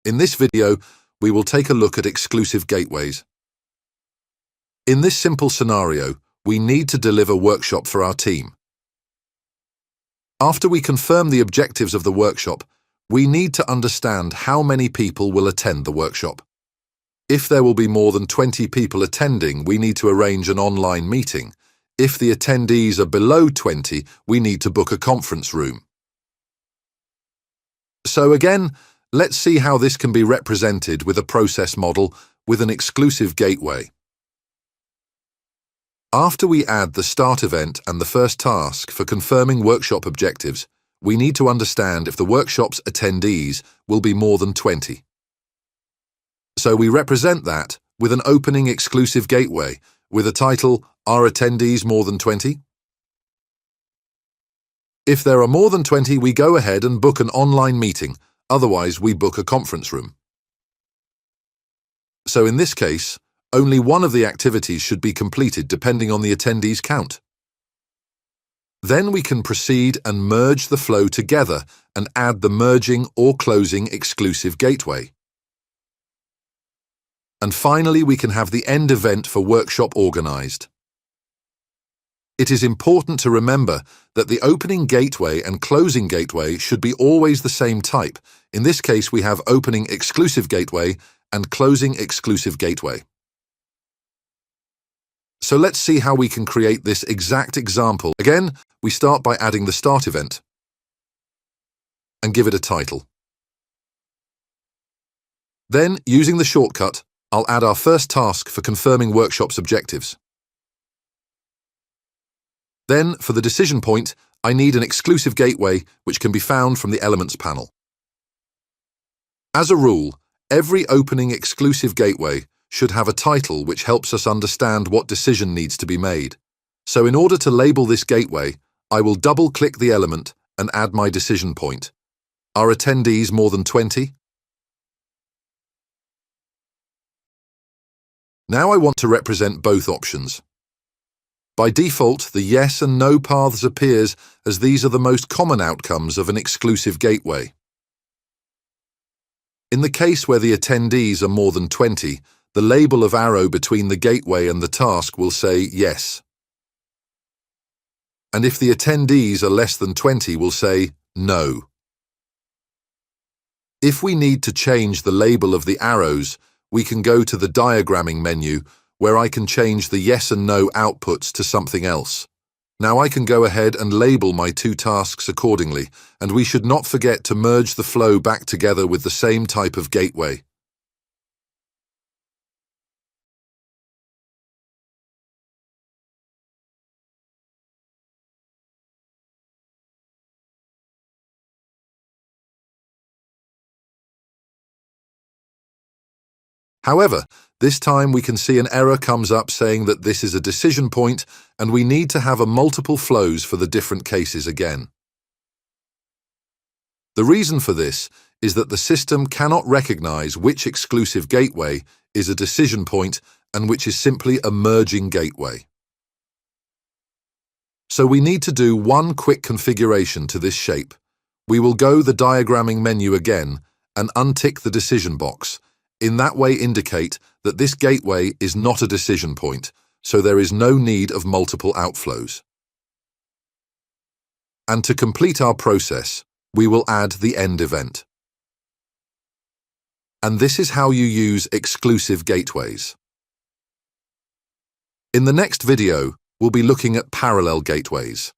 In this video, we will take a look at exclusive gateways. In this simple scenario, we need to deliver workshop for our team. After we confirm the objectives of the workshop, we need to understand how many people will attend the workshop. If there will be more than 20 people attending, we need to arrange an online meeting. If the attendees are below 20, we need to book a conference room. So again, let's see how this can be represented with a process model with an exclusive gateway. After we add the start event and the first task for confirming workshop objectives, we need to understand if the workshop's attendees will be more than 20. So we represent that with an opening exclusive gateway with a title, "Are attendees more than 20?" If there are more than 20, we go ahead and book an online meeting, otherwise we book a conference room. So in this case, only one of the activities should be completed depending on the attendees' count. Then we can proceed and merge the flow together and add the merging or closing exclusive gateway. And finally, we can have the end event for workshop organized. It is important to remember that the opening gateway and closing gateway should be always the same type. In this case, we have opening exclusive gateway and closing exclusive gateway. So let's see how we can create this exact example. Again, we start by adding the start event and give it a title. Then, using the shortcut, I'll add our first task for confirming workshop's objectives. Then, for the decision point, I need an exclusive gateway which can be found from the Elements panel. As a rule, every opening exclusive gateway should have a title which helps us understand what decision needs to be made. So in order to label this gateway, I will double-click the element and add my decision point. Are attendees more than 20? Now I want to represent both options. By default, the yes and no paths appears as these are the most common outcomes of an exclusive gateway. In the case where the attendees are more than 20, the label of arrow between the gateway and the task will say yes. And if the attendees are less than 20, will say no. If we need to change the label of the arrows, we can go to the diagramming menu where I can change the yes and no outputs to something else. Now I can go ahead and label my two tasks accordingly, and we should not forget to merge the flow back together with the same type of gateway. However, this time we can see an error comes up saying that this is a decision point and we need to have a multiple flows for the different cases again. The reason for this is that the system cannot recognize which exclusive gateway is a decision point and which is simply a merging gateway. So we need to do one quick configuration to this shape. We will go the diagramming menu again and untick the decision box. In that way indicate that this gateway is not a decision point, so there is no need of multiple outflows. And to complete our process, we will add the end event. And this is how you use exclusive gateways. In the next video, we'll be looking at parallel gateways.